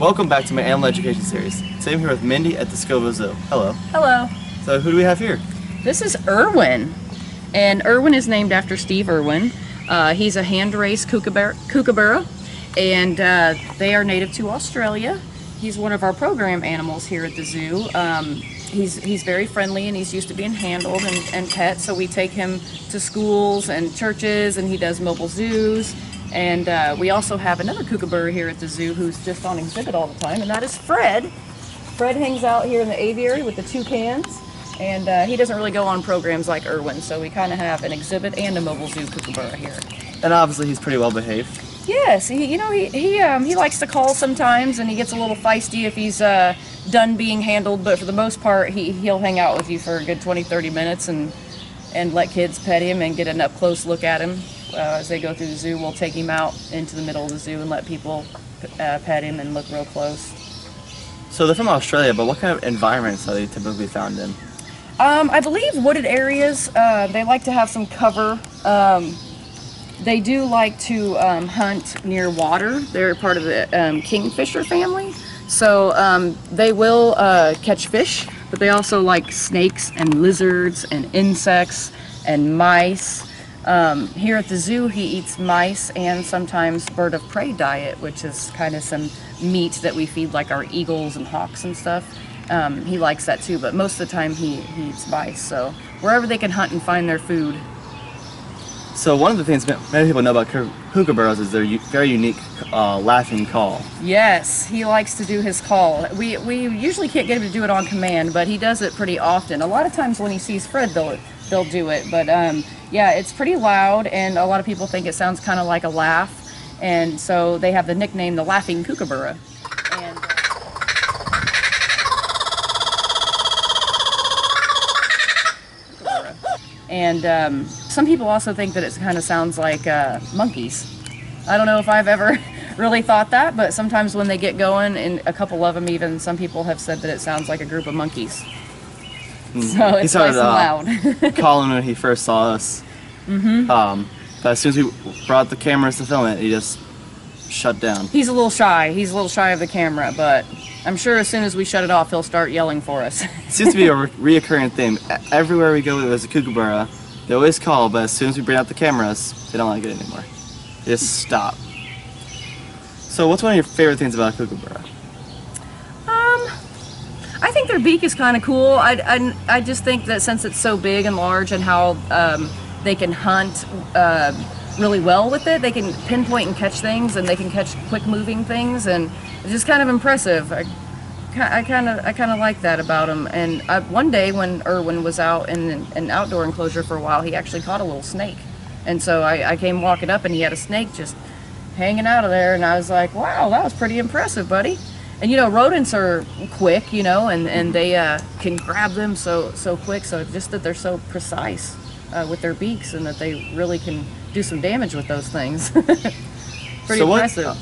Welcome back to my animal education series. Today I'm here with Mindy at the Scovill Zoo. Hello. Hello. So who do we have here? This is Irwin, and Irwin is named after Steve Irwin. He's a hand-raised Kookaburra, and they are native to Australia. He's one of our program animals here at the zoo. He's very friendly, and he's used to being handled and pet, so we take him to schools and churches, and he does mobile zoos. And we also have another Kookaburra here at the zoo who's just on exhibit all the time, and that is Fred. Fred hangs out here in the aviary with the toucans, and he doesn't really go on programs like Irwin, so we kind of have an exhibit and a mobile zoo Kookaburra here. And obviously he's pretty well behaved. Yes, he likes to call sometimes, and he gets a little feisty if he's done being handled, but for the most part he'll hang out with you for a good 20-30 minutes and let kids pet him and get an up-close look at him. As they go through the zoo, we'll take him out into the middle of the zoo and let people pet him and look real close. So they're from Australia, but what kind of environments are they typically found in? I believe wooded areas. They like to have some cover. They do like to hunt near water. They're part of the kingfisher family. So they will catch fish, but they also like snakes and lizards and insects and mice. Here at the zoo, he eats mice and sometimes bird of prey diet, which is kind of some meat that we feed like our eagles and hawks and stuff. He likes that too, but most of the time he eats mice. So wherever they can hunt and find their food. So one of the things many people know about Kookaburras is their very unique laughing call. Yes, he likes to do his call. We usually can't get him to do it on command, but he does it pretty often. A lot of times when he sees Fred, they'll do it. But yeah, it's pretty loud, and a lot of people think it sounds kind of like a laugh, and so they have the nickname the Laughing Kookaburra. And some people also think that it kind of sounds like monkeys. I don't know if I've ever really thought that, but sometimes when they get going, and a couple of them even, some people have said that it sounds like a group of monkeys. So it's nice and loud. Calling when he first saw us. But as soon as we brought the cameras to film it, he just shut down. He's a little shy. He's a little shy of the camera, but I'm sure as soon as we shut it off, he'll start yelling for us. It seems to be a reoccurring theme. Everywhere we go, there's a Kookaburra. They always call, but as soon as we bring out the cameras, they don't like it anymore. They just stop. So what's one of your favorite things about a Kookaburra? I think their beak is kind of cool. I just think that since it's so big and large and how they can hunt really well with it, they can pinpoint and catch things, and they can catch quick moving things, and it's just kind of impressive. I kind of like that about them. And one day when Irwin was out in an outdoor enclosure for a while, he actually caught a little snake, and so I came walking up and he had a snake just hanging out of there, and I was like, wow, that was pretty impressive, buddy. And you know, rodents are quick, you know, and they can grab them so quick. So just that they're so precise with their beaks, and that they really can do some damage with those things. Pretty impressive.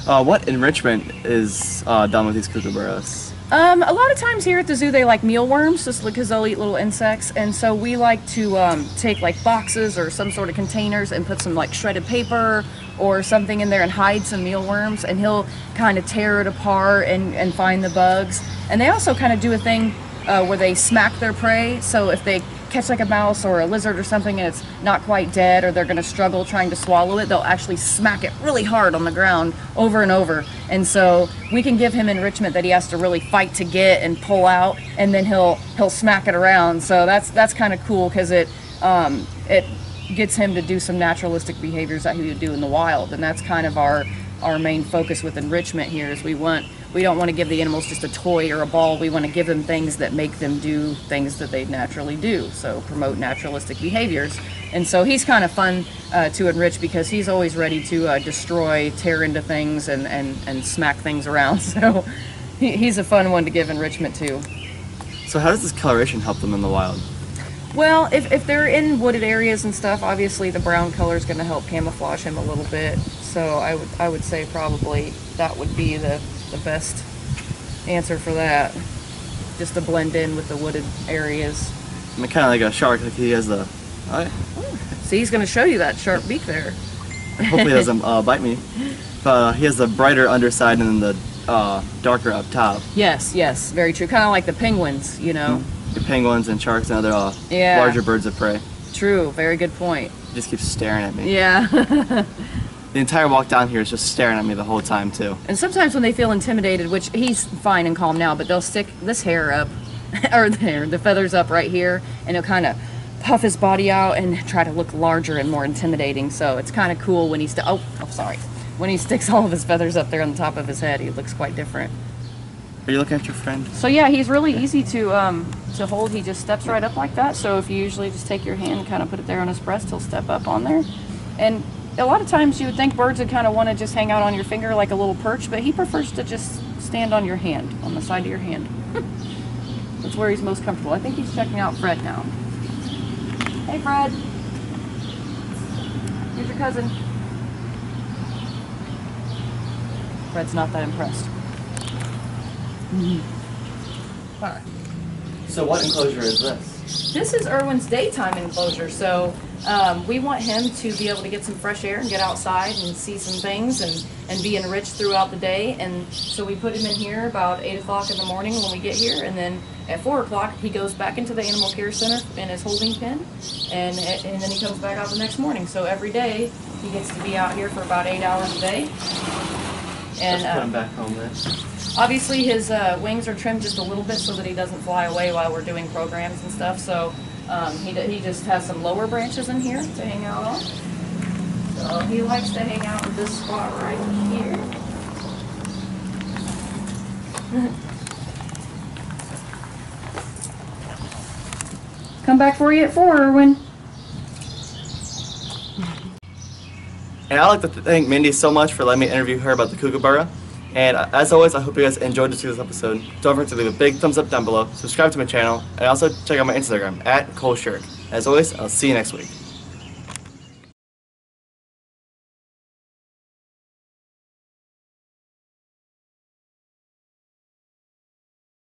What enrichment is done with these Kookaburras? A lot of times here at the zoo they like mealworms, just because they'll eat little insects, and so we like to take like boxes or some sort of containers and put some like shredded paper or something in there and hide some mealworms, and he'll kind of tear it apart and find the bugs. And they also kind of do a thing where they smack their prey, so if they catch like a mouse or a lizard or something and it's not quite dead, or they're going to struggle trying to swallow it, they'll actually smack it really hard on the ground over and over. And so we can give him enrichment that he has to really fight to get and pull out, and then he'll smack it around. So that's kind of cool, because it gets him to do some naturalistic behaviors that he would do in the wild. And that's kind of our main focus with enrichment here, is we don't want to give the animals just a toy or a ball. We want to give them things that make them do things that they naturally do, so promote naturalistic behaviors. And so he's kind of fun to enrich, because he's always ready to destroy, tear into things, and smack things around. So he's a fun one to give enrichment to. So how does this coloration help them in the wild? Well, if they're in wooded areas and stuff, obviously the brown color is going to help camouflage him a little bit. So I would say probably that would be the best answer for that, just to blend in with the wooded areas. I mean, kind of like a shark, like he has the... See, he's going to show you that sharp beak there. Hopefully he doesn't bite me. He has the brighter underside and then the darker up top. Yes, yes, very true. Kind of like the penguins, you know. The penguins and sharks and other larger birds of prey. True, very good point. He just keeps staring at me. Yeah. The entire walk down here is just staring at me the whole time too. And sometimes when they feel intimidated, which he's fine and calm now, but they'll stick this hair up, or the feathers up right here, and he'll kind of puff his body out and try to look larger and more intimidating. So it's kind of cool when he's when he sticks all of his feathers up there on the top of his head. He looks quite different. Are you looking at your friend? So yeah, he's really easy to hold. He just steps right up like that. So if you usually just take your hand and kind of put it there on his breast, he'll step up on there. And a lot of times you would think birds would kind of want to just hang out on your finger like a little perch, but he prefers to just stand on your hand, on the side of your hand. That's where he's most comfortable. I think he's checking out Fred now. Hey Fred. Here's your cousin. Fred's not that impressed. Alright. So what enclosure is this? This is Irwin's daytime enclosure, so we want him to be able to get some fresh air and get outside and see some things and be enriched throughout the day. And so we put him in here about 8 o'clock in the morning when we get here, and then at 4 o'clock he goes back into the animal care center in his holding pen, and then he comes back out the next morning. So every day he gets to be out here for about 8 hours a day. And let's put him back home then. Obviously his wings are trimmed just a little bit so that he doesn't fly away while we're doing programs and stuff. So he just has some lower branches in here to hang out on. So he likes to hang out in this spot right here. Come back for you at 4, Irwin. And I'd like to thank Mindy so much for letting me interview her about the Kookaburra. And as always, I hope you guys enjoyed this episode. Don't forget to leave a big thumbs up down below, subscribe to my channel, and also check out my Instagram, @Cole Shirk. As always, I'll see you next week.